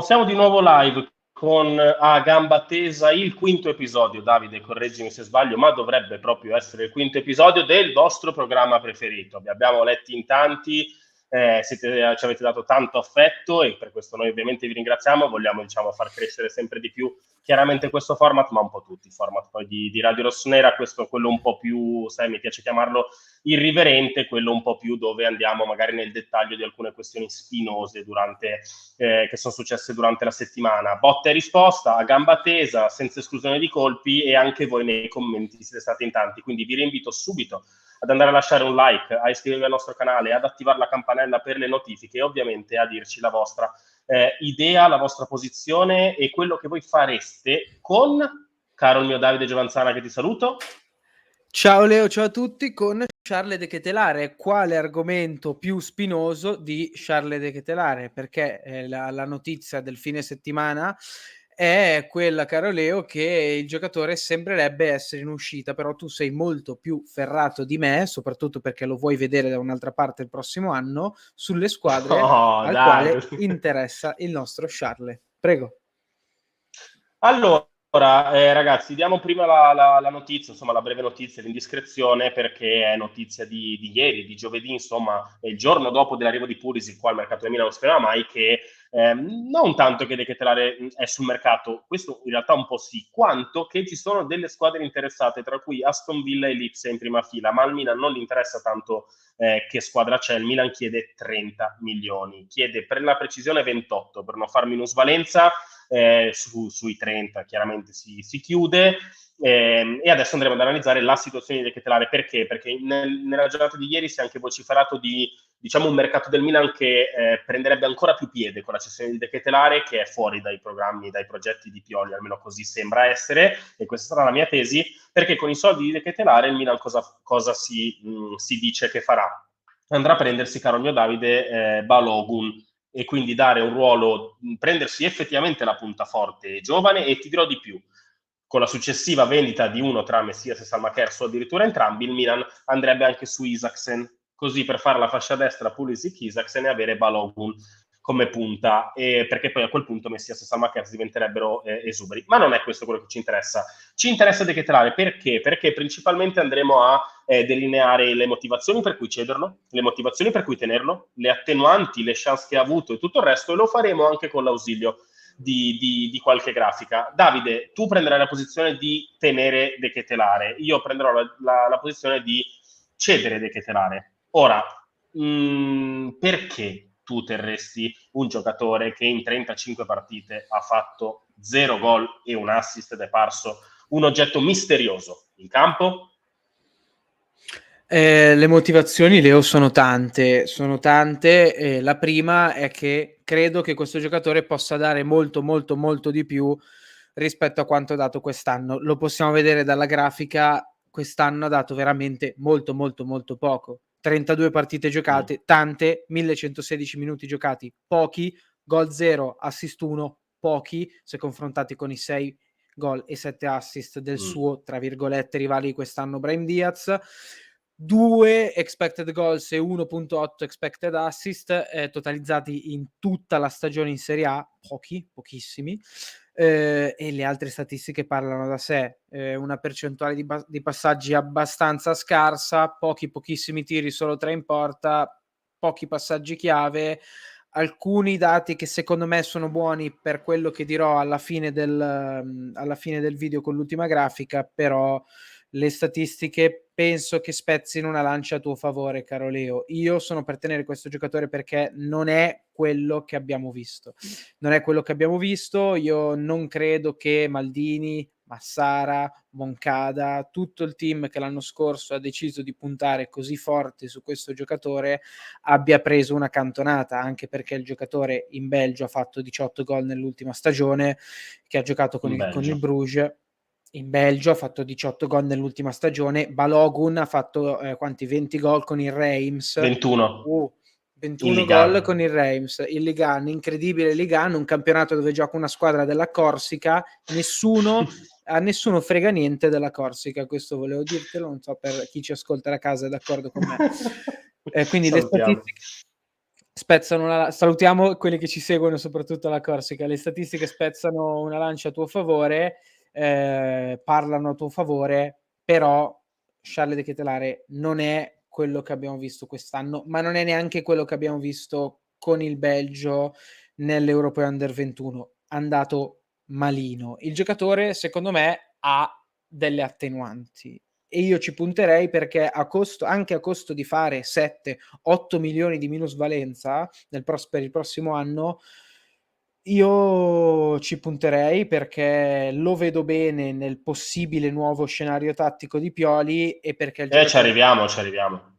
Siamo di nuovo live con A Gamba Tesa, il quinto episodio. Davide, correggimi se sbaglio, ma dovrebbe proprio essere il quinto episodio del vostro programma preferito. Vi abbiamo letti in tanti, ci avete dato tanto affetto e per questo noi ovviamente vi ringraziamo. Vogliamo, far crescere sempre di più chiaramente questo format, ma un po' tutti i format poi di Radio Rossonera. Questo è quello un po' più, sai, mi piace chiamarlo irriverente, quello un po' più dove andiamo magari nel dettaglio di alcune questioni spinose che sono successe durante la settimana. Botta e risposta, a gamba tesa, senza esclusione di colpi, e anche voi nei commenti siete stati in tanti, quindi vi rinvito subito ad andare a lasciare un like, a iscrivervi al nostro canale, ad attivare la campanella per le notifiche e ovviamente a dirci la vostra idea, la vostra posizione e quello che voi fareste con, caro il mio Davide Giovanzana, che ti saluto. Ciao Leo, ciao a tutti, con Charles de Ketelare. Quale argomento più spinoso di Charles de Ketelare? Perché la notizia del fine settimana è quella, caro Leo, che il giocatore sembrerebbe essere in uscita, però tu sei molto più ferrato di me, soprattutto perché lo vuoi vedere da un'altra parte il prossimo anno, sulle squadre al quale interessa il nostro Charles. Prego. Allora, ragazzi, diamo prima la notizia, insomma, la breve notizia, l'indiscrezione, perché è notizia di ieri, di giovedì, insomma, il giorno dopo dell'arrivo di Pulisic qua al mercato del Milan. Non sapeva mai che non tanto che De Ketelare è sul mercato, questo in realtà un po' sì, quanto che ci sono delle squadre interessate, tra cui Aston Villa e Lipsia in prima fila, ma al Milan non gli interessa tanto che squadra c'è. Il Milan chiede 30 milioni, chiede per la precisione 28, per non far minusvalenza. Sui 30 chiaramente si chiude, e adesso andremo ad analizzare la situazione di De Ketelare. Perché? Perché nella giornata di ieri si è anche vociferato di, diciamo, un mercato del Milan che prenderebbe ancora più piede con la cessione di De Ketelare, che è fuori dai programmi, dai progetti di Pioli, almeno così sembra essere, e questa sarà la mia tesi, perché con i soldi di De Ketelare il Milan cosa si dice che farà? Andrà a prendersi, caro mio Davide, Balogun, e quindi dare un ruolo, prendersi effettivamente la punta forte e giovane. E ti dirò di più, con la successiva vendita di uno tra Messias e Salmakers, o addirittura entrambi, il Milan andrebbe anche su Isaksen, così per fare la fascia destra Pulisic-Isaksen e avere Balogun come punta, perché poi a quel punto Messias e Salmakers diventerebbero esuberi. Ma non è questo quello che ci interessa. Ci interessa De Ketelare perché? Perché principalmente andremo a delineare le motivazioni per cui cederlo, le motivazioni per cui tenerlo, le attenuanti, le chance che ha avuto e tutto il resto, e lo faremo anche con l'ausilio di qualche grafica. Davide, tu prenderai la posizione di tenere De Ketelare, io prenderò la posizione di cedere De Ketelare. Ora, perché tu terresti un giocatore che in 35 partite ha fatto 0 gol e un assist ed è parso un oggetto misterioso in campo? Le motivazioni, Leo, sono tante. La prima è che credo che questo giocatore possa dare molto, molto, molto di più rispetto a quanto ha dato quest'anno. Lo possiamo vedere dalla grafica, quest'anno ha dato veramente molto, molto, molto poco. 32 partite giocate, tante, 1116 minuti giocati, pochi, gol 0, assist 1, pochi, se confrontati con i 6 gol e 7 assist del suo, tra virgolette, rivali quest'anno Brahim Diaz. 2 expected goals e 1.8 expected assist totalizzati in tutta la stagione in Serie A, pochissimi, e le altre statistiche parlano da sé. Una percentuale di passaggi abbastanza scarsa, pochissimi tiri, solo 3 in porta, pochi passaggi chiave. Alcuni dati che secondo me sono buoni per quello che dirò alla fine del video con l'ultima grafica, però le statistiche penso che spezzino una lancia a tuo favore, caro Leo. Io sono per tenere questo giocatore perché non è quello che abbiamo visto. Io non credo che Maldini, Massara, Moncada, tutto il team che l'anno scorso ha deciso di puntare così forte su questo giocatore abbia preso una cantonata, anche perché il giocatore in Belgio ha fatto 18 gol nell'ultima stagione, che ha giocato con il Bruges. In Belgio ha fatto 18 gol nell'ultima stagione. Balogun ha fatto 20 gol con il Reims. 21. 21 gol con il Reims. Il Ligue 1, incredibile Ligue 1, un campionato dove gioca una squadra della Corsica. A nessuno frega niente della Corsica, questo volevo dirtelo, non so per chi ci ascolta da casa è d'accordo con me. Quindi spezzano salutiamo quelli che ci seguono, soprattutto alla Corsica. Le statistiche spezzano una lancia a tuo favore, parlano a tuo favore, però Charles De Ketelare non è quello che abbiamo visto quest'anno, ma non è neanche quello che abbiamo visto con il Belgio nell'Europeo Under 21. Andato malino. Il giocatore, secondo me, ha delle attenuanti e io ci punterei perché anche a costo di fare 7-8 milioni di minusvalenza per il prossimo anno, io ci punterei perché lo vedo bene nel possibile nuovo scenario tattico di Pioli e perché il Ci giocatore... arriviamo, ci arriviamo.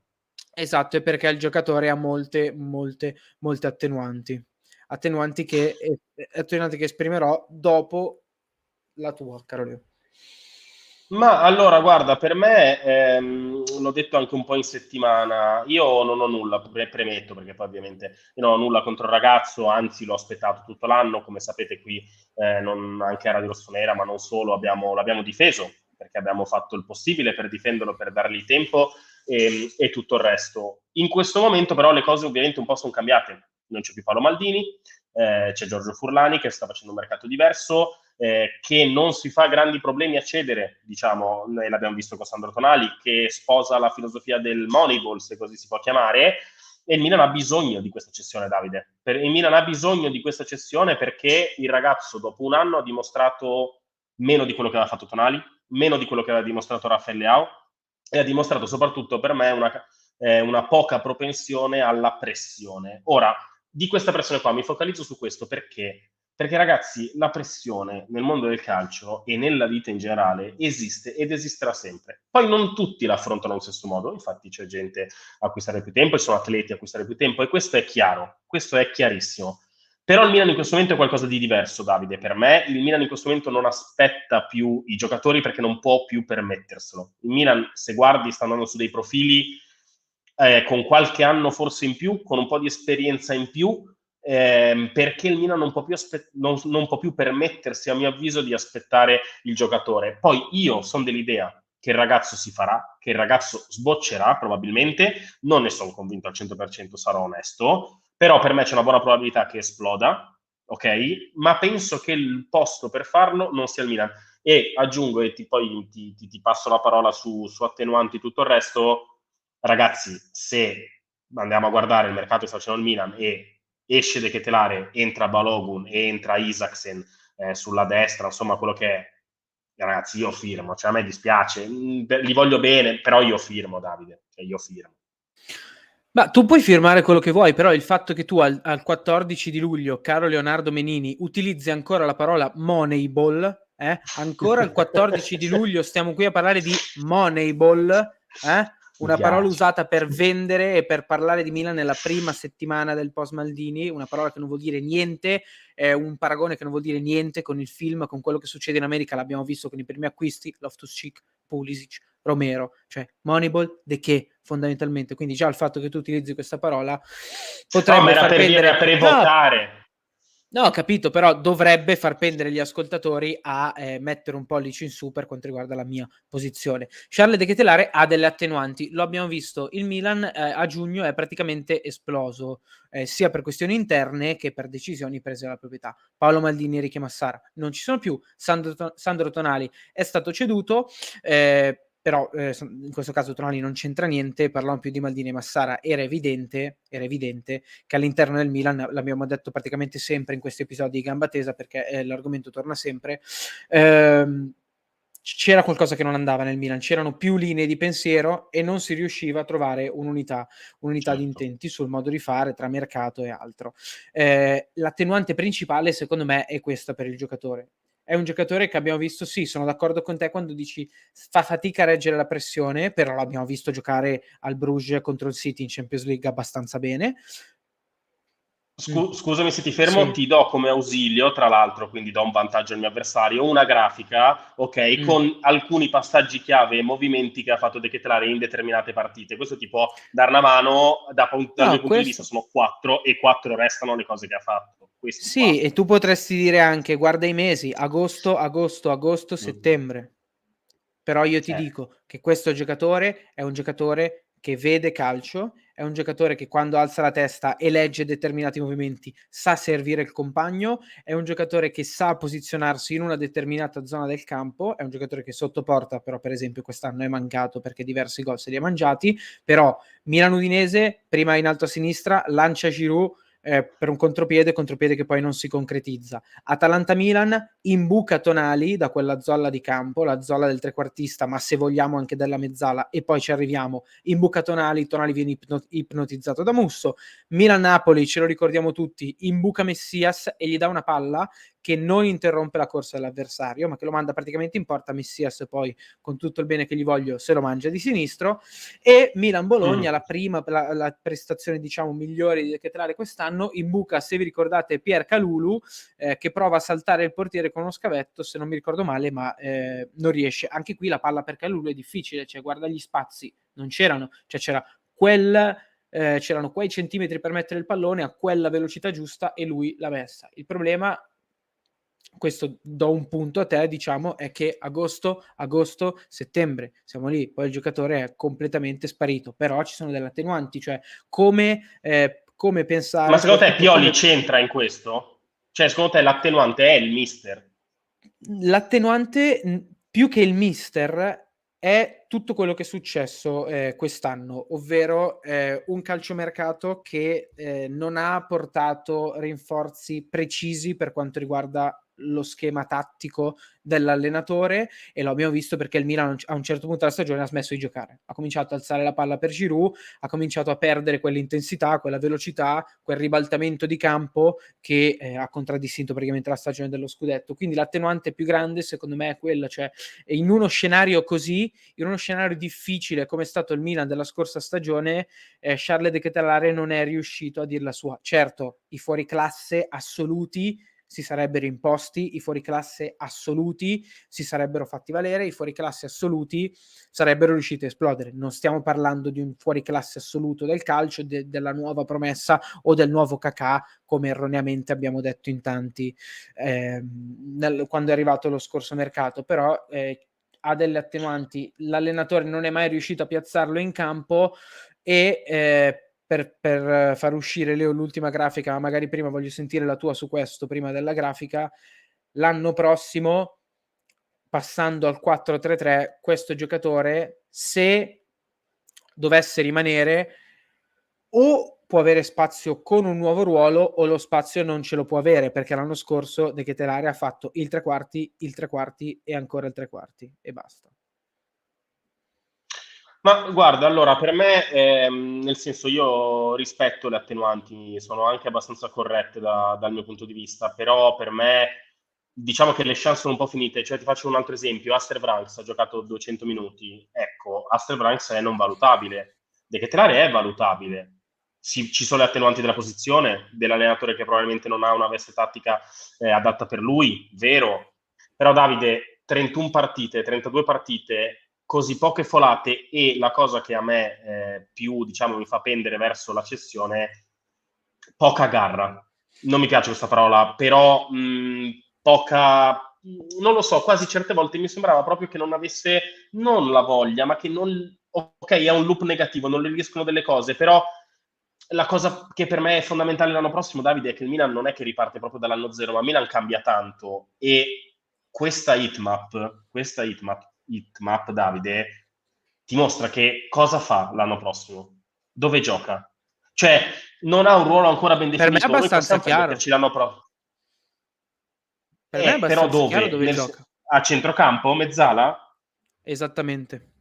Esatto, e perché il giocatore ha molte attenuanti. Attenuanti che esprimerò dopo la tua, Carolina. Ma allora, guarda, per me, l'ho detto anche un po' in settimana, io non ho nulla, premetto, perché poi ovviamente io non ho nulla contro il ragazzo, anzi l'ho aspettato tutto l'anno, come sapete qui anche a Radio Rossonera, ma non solo, l'abbiamo difeso, perché abbiamo fatto il possibile per difenderlo, per dargli tempo e tutto il resto. In questo momento però le cose ovviamente un po' sono cambiate, non c'è più Paolo Maldini, c'è Giorgio Furlani che sta facendo un mercato diverso, che non si fa grandi problemi a cedere, diciamo, noi l'abbiamo visto con Sandro Tonali, che sposa la filosofia del Moneyball, se così si può chiamare, e il Milan ha bisogno di questa cessione, Davide. Il Milan ha bisogno di questa cessione perché il ragazzo dopo un anno ha dimostrato meno di quello che aveva fatto Tonali, meno di quello che aveva dimostrato Raffaele Leao, e ha dimostrato soprattutto per me una poca propensione alla pressione. Ora, di questa pressione qua mi focalizzo su questo perché ragazzi, la pressione nel mondo del calcio e nella vita in generale esiste ed esisterà sempre. Poi non tutti la affrontano allo stesso modo, infatti c'è gente a cui stare più tempo, ci sono atleti a cui stare più tempo e questo è chiaro, questo è chiarissimo. Però il Milan in questo momento è qualcosa di diverso, Davide. Per me il Milan in questo momento non aspetta più i giocatori perché non può più permetterselo. Il Milan, se guardi, sta andando su dei profili con qualche anno forse in più, con un po' di esperienza in più, perché il Milan non può più permettersi, a mio avviso, di aspettare il giocatore. Poi io sono dell'idea che il ragazzo si farà, che il ragazzo sboccerà probabilmente, non ne sono convinto al 100%, sarò onesto, però per me c'è una buona probabilità che esploda, ok? Ma penso che il posto per farlo non sia il Milan. E aggiungo, e poi ti passo la parola su attenuanti e tutto il resto, ragazzi, se andiamo a guardare il mercato che sta facendo il Milan e esce De Ketelare, entra Balogun e entra Isaksen sulla destra, insomma quello che è, ragazzi, io firmo, cioè a me dispiace, li voglio bene, però io firmo, Davide, cioè io firmo. Ma tu puoi firmare quello che vuoi, però il fatto che tu al 14 di luglio, caro Leonardo Menini, utilizzi ancora la parola Moneyball, ancora il 14 di luglio stiamo qui a parlare di Moneyball, una parola usata per vendere e per parlare di Milan nella prima settimana del post Maldini, una parola che non vuol dire niente, è un paragone che non vuol dire niente con il film, con quello che succede in America, l'abbiamo visto con i primi acquisti, Loftus-Cheek, Pulisic, Romero, cioè Moneyball de che fondamentalmente, quindi già il fatto che tu utilizzi questa parola potrebbe ma era far per pendere... dire, per evocare. No, ho capito, però dovrebbe far pendere gli ascoltatori a mettere un pollice in su per quanto riguarda la mia posizione. Charles De Ketelare ha delle attenuanti, lo abbiamo visto, il Milan a giugno è praticamente esploso, sia per questioni interne che per decisioni prese dalla proprietà. Paolo Maldini e Enrique Massara non ci sono più, Sandro Tonali è stato ceduto, però in questo caso Tonali non c'entra niente, parlavamo più di Maldini e Massara, era evidente che all'interno del Milan, l'abbiamo detto praticamente sempre in questi episodi di Gamba Tesa, perché l'argomento torna sempre, c'era qualcosa che non andava nel Milan, c'erano più linee di pensiero e non si riusciva a trovare un'unità di intenti sul modo di fare tra mercato e altro. L'attenuante principale secondo me è questa per il giocatore. È un giocatore che abbiamo visto, sì, sono d'accordo con te quando dici fa fatica a reggere la pressione, però l'abbiamo visto giocare al Bruges contro il City in Champions League abbastanza bene. Scusami se ti fermo, Sì. ti do come ausilio, tra l'altro, quindi do un vantaggio al mio avversario, una grafica, ok, con alcuni passaggi chiave e movimenti che ha fatto De Ketelare in determinate partite. Questo ti può dare una mano, dal mio punto di vista sono 4 e 4 restano le cose che ha fatto. Questi sì, 4. e tu potresti dire anche, guarda i mesi, agosto, settembre. Però io ti dico che questo giocatore è un giocatore che vede calcio, è un giocatore che quando alza la testa e legge determinati movimenti sa servire il compagno, è un giocatore che sa posizionarsi in una determinata zona del campo, è un giocatore che sotto porta, però per esempio quest'anno è mancato perché diversi gol se li ha mangiati, però Milan-Udinese, prima in alto a sinistra, lancia Giroud per un contropiede che poi non si concretizza. Atalanta-Milan, imbuca Tonali da quella zolla di campo, la zolla del trequartista, ma se vogliamo anche della mezzala, e poi ci arriviamo, imbuca Tonali viene ipnotizzato da Musso. Milan-Napoli, ce lo ricordiamo tutti, imbuca Messias e gli dà una palla che non interrompe la corsa dell'avversario, ma che lo manda praticamente in porta. Messias poi, con tutto il bene che gli voglio, se lo mangia di sinistro. E Milan-Bologna, la prestazione diciamo migliore di De Ketelaere quest'anno, imbuca, se vi ricordate, Pierre Kalulu, che prova a saltare il portiere con uno scavetto, se non mi ricordo male, ma non riesce. Anche qui la palla per Kalulu è difficile, cioè guarda gli spazi, non c'erano, cioè c'erano quei centimetri per mettere il pallone a quella velocità giusta e lui l'ha messa. Il problema, questo do un punto a te, diciamo, è che agosto, settembre, siamo lì, poi il giocatore è completamente sparito, però ci sono delle attenuanti, cioè come pensare... Ma secondo te Pioli c'entra in questo? Cioè, secondo te l'attenuante è il mister? L'attenuante, più che il mister, è tutto quello che è successo quest'anno, ovvero un calciomercato che non ha portato rinforzi precisi per quanto riguarda lo schema tattico dell'allenatore, e lo abbiamo visto perché il Milan a un certo punto della stagione ha smesso di giocare, ha cominciato ad alzare la palla per Giroud, ha cominciato a perdere quell'intensità, quella velocità, quel ribaltamento di campo che ha contraddistinto praticamente la stagione dello scudetto. Quindi l'attenuante più grande secondo me è quella, cioè in uno scenario così, in uno scenario difficile come è stato il Milan della scorsa stagione, Charles De Ketelaere non è riuscito a dir la sua. Certo, i fuoriclasse assoluti si sarebbero imposti, i fuoriclasse assoluti si sarebbero fatti valere, i fuoriclasse assoluti sarebbero riusciti a esplodere. Non stiamo parlando di un fuoriclasse assoluto del calcio, della nuova promessa o del nuovo Kakà, come erroneamente abbiamo detto in tanti quando è arrivato lo scorso mercato, però ha delle attenuanti. L'allenatore non è mai riuscito a piazzarlo in campo e per far uscire, Leo, l'ultima grafica, ma magari prima voglio sentire la tua su questo, prima della grafica. L'anno prossimo, passando al 4-3-3, questo giocatore, se dovesse rimanere, o può avere spazio con un nuovo ruolo o lo spazio non ce lo può avere, perché l'anno scorso De Ketelaere ha fatto il tre quarti e ancora il tre quarti e basta. Ma guarda, allora, per me, nel senso, io rispetto le attenuanti, sono anche abbastanza corrette dal mio punto di vista, però per me, diciamo che le chance sono un po' finite. Cioè, ti faccio un altro esempio: Aster Branks ha giocato 200 minuti, ecco, Aster Branks è non valutabile, De Ketelaere è valutabile. Ci sono le attenuanti della posizione, dell'allenatore che probabilmente non ha una veste tattica adatta per lui, vero, però Davide, 31 partite, 32 partite, così poche folate, e la cosa che a me più, diciamo, mi fa pendere verso la cessione, poca garra. Non mi piace questa parola, però poca, non lo so, quasi certe volte mi sembrava proprio che non avesse, non la voglia, ma che non, ok, è un loop negativo, non le riescono delle cose, però la cosa che per me è fondamentale l'anno prossimo, Davide, è che il Milan non è che riparte proprio dall'anno zero, ma Milan cambia tanto, e questa hitmap, Davide, ti mostra che cosa fa l'anno prossimo, dove gioca. Cioè, non ha un ruolo ancora ben Per me è definito, noi abbastanza possiamo chiaro. permetterci l'anno prossimo. Per me è Però abbastanza chiaro dove? dove gioca. A centrocampo? Mezzala? Esattamente.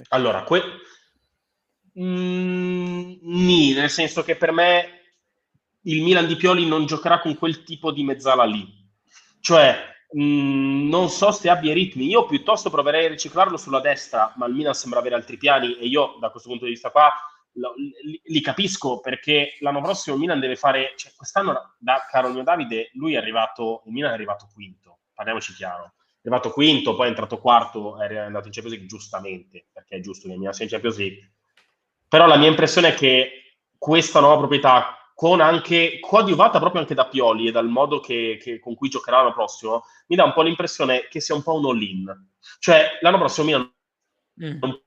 Allora, nel senso che per me il Milan di Pioli non giocherà con quel tipo di mezzala lì. Cioè, non so se abbia i ritmi. Io piuttosto proverei a riciclarlo sulla destra, ma il Milan sembra avere altri piani, e io da questo punto di vista qua li capisco, perché l'anno prossimo il Milan deve fare, cioè, quest'anno, caro mio Davide, il Milan è arrivato quinto, parliamoci chiaro. È arrivato quinto, poi è entrato quarto, è andato in Champions League, giustamente, perché è giusto che il Milan sia in Champions League. Però la mia impressione è che questa nuova proprietà, coadiuvata proprio anche da Pioli e dal modo con cui giocherà l'anno prossimo, mi dà un po' l'impressione che sia un po' un all-in. Cioè, l'anno prossimo Milan non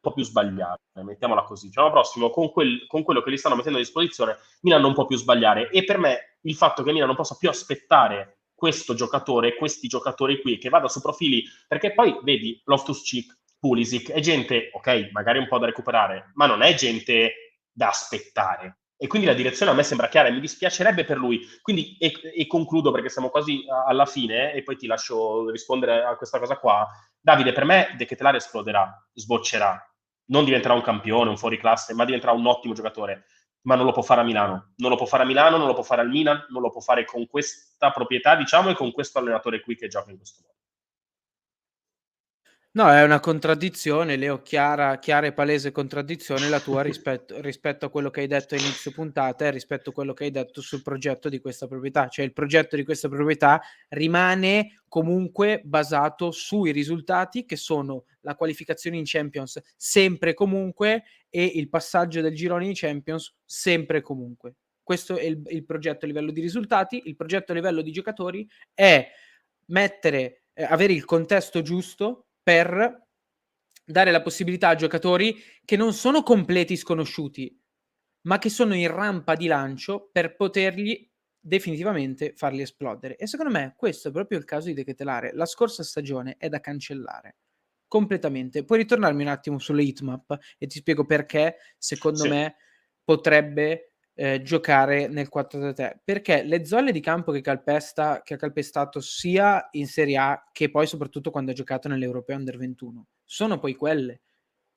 po' più sbagliare, mettiamola così. Il giorno prossimo, con quello che gli stanno mettendo a disposizione, Milan non può più sbagliare. E per me il fatto che Milan non possa più aspettare questo giocatore, questi giocatori qui, che vada su profili, perché poi vedi Loftus-Cheek, Pulisic, è gente, ok, magari un po' da recuperare, ma non è gente da aspettare. E quindi la direzione a me sembra chiara e mi dispiacerebbe per lui. Quindi, e concludo perché siamo quasi alla fine, e poi ti lascio rispondere a questa cosa qua. Davide, per me De Ketelaere esploderà, sboccerà, non diventerà un campione, un fuoriclasse, ma diventerà un ottimo giocatore, ma non lo può fare a Milano. Non lo può fare a Milano, non lo può fare al Milan, non lo può fare con questa proprietà, diciamo, e con questo allenatore qui che gioca in questo modo. No, è una contraddizione, Leo, chiara e palese contraddizione la tua rispetto a quello che hai detto a inizio puntata e rispetto a quello che hai detto sul progetto di questa proprietà. Cioè il progetto di questa proprietà rimane comunque basato sui risultati che sono la qualificazione in Champions sempre e comunque e il passaggio del girone in Champions sempre e comunque. Questo è il progetto a livello di risultati. Il progetto a livello di giocatori è avere il contesto giusto per dare la possibilità a giocatori che non sono completi sconosciuti, ma che sono in rampa di lancio per potergli definitivamente farli esplodere. E secondo me questo è proprio il caso di De Ketelaere. La scorsa stagione è da cancellare completamente. Puoi ritornarmi un attimo sulle heatmap e ti spiego perché secondo me potrebbe giocare nel 4-3-3, perché le zolle di campo che ha calpestato sia in Serie A che poi soprattutto quando ha giocato nell'Europeo Under 21 sono poi quelle.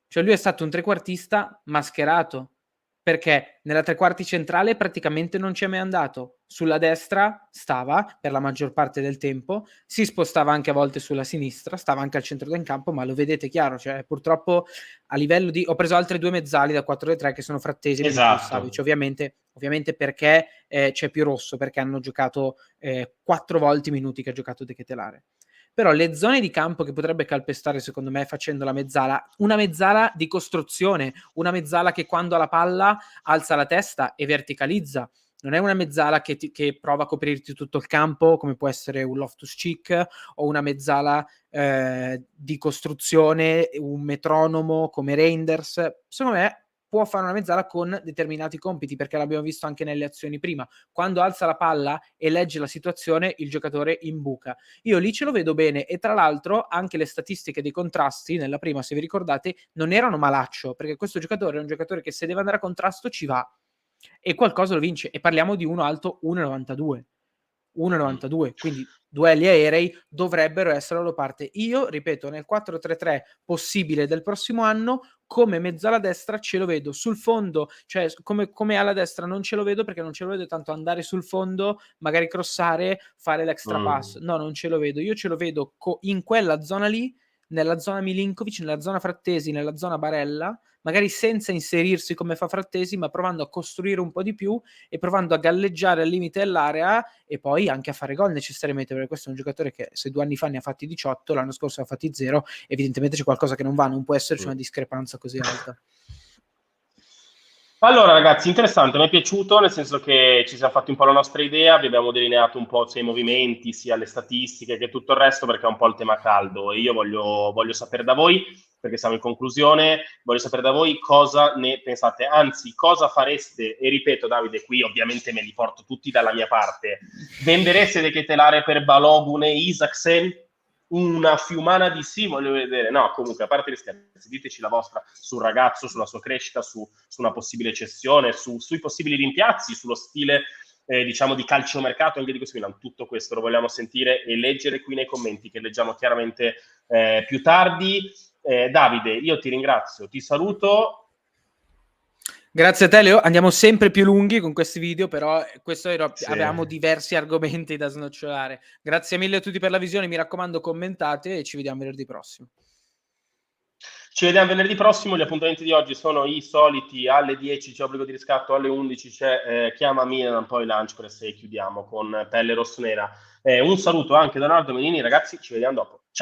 Cioè lui è stato un trequartista mascherato, perché nella tre quarti centrale praticamente non ci è mai andato. Sulla destra stava per la maggior parte del tempo, si spostava anche a volte sulla sinistra, stava anche al centro del campo, ma lo vedete chiaro, cioè purtroppo a livello di... Ho preso altre due mezzali da 4-3 che sono Frattesi e Milinkovic-Savic, ovviamente perché c'è più rosso, perché hanno giocato 4 volte i minuti che ha giocato De Ketelaere. Però le zone di campo che potrebbe calpestare secondo me facendo la mezzala, una mezzala di costruzione, una mezzala che quando ha la palla alza la testa e verticalizza, non è una mezzala che prova a coprirti tutto il campo come può essere un Loftus-Cheek o una mezzala di costruzione, un metronomo come Reinders. Secondo me può fare una mezzala con determinati compiti, perché l'abbiamo visto anche nelle azioni prima. Quando alza la palla e legge la situazione, il giocatore imbuca. Io lì ce lo vedo bene e tra l'altro anche le statistiche dei contrasti nella prima, se vi ricordate, non erano malaccio, perché questo giocatore è un giocatore che se deve andare a contrasto ci va e qualcosa lo vince, e parliamo di uno alto 1,92, quindi duelli aerei dovrebbero essere la loro parte. Io, ripeto, nel 4-3-3 possibile del prossimo anno, come mezzala destra ce lo vedo sul fondo, cioè come alla destra non ce lo vedo, perché non ce lo vedo tanto andare sul fondo, magari crossare, fare l'extra pass, no, non ce lo vedo. Io ce lo vedo in quella zona lì, nella zona Milinkovic, nella zona Frattesi, nella zona Barella, magari senza inserirsi come fa Frattesi, ma provando a costruire un po' di più e provando a galleggiare al limite dell'area e poi anche a fare gol necessariamente, perché questo è un giocatore che se 2 anni fa ne ha fatti 18, l'anno scorso ne ha fatti 0, evidentemente c'è qualcosa che non va, non può esserci una discrepanza così alta. Allora ragazzi, interessante, mi è piaciuto, nel senso che ci siamo fatti un po' la nostra idea, vi abbiamo delineato un po' sia i movimenti, sia le statistiche, che tutto il resto, perché è un po' il tema caldo e io voglio sapere da voi, perché siamo in conclusione, voglio sapere da voi cosa ne pensate, anzi cosa fareste, e ripeto Davide, qui ovviamente me li porto tutti dalla mia parte, vendereste De Ketelaere per Balogun e Isaksen? Una fiumana di sì, voglio vedere. No, comunque, a parte gli scherzi, diteci la vostra sul ragazzo, sulla sua crescita, su una possibile cessione, sui possibili rimpiazzi, sullo stile, diciamo, di calciomercato anche di questo Milan. Tutto questo lo vogliamo sentire e leggere qui nei commenti, che leggiamo chiaramente più tardi. Davide, io ti ringrazio, ti saluto. Grazie a te Leo, andiamo sempre più lunghi con questi video, però avevamo diversi argomenti da snocciolare. Grazie mille a tutti per la visione, mi raccomando commentate e ci vediamo venerdì prossimo. Ci vediamo venerdì prossimo, gli appuntamenti di oggi sono i soliti, alle 10 c'è obbligo di riscatto, alle 11 c'è Chiama Milan, poi Lunch Press e chiudiamo con Pelle Rossonera. Un saluto anche da Leonardo Menini, ragazzi, ci vediamo dopo. Ciao!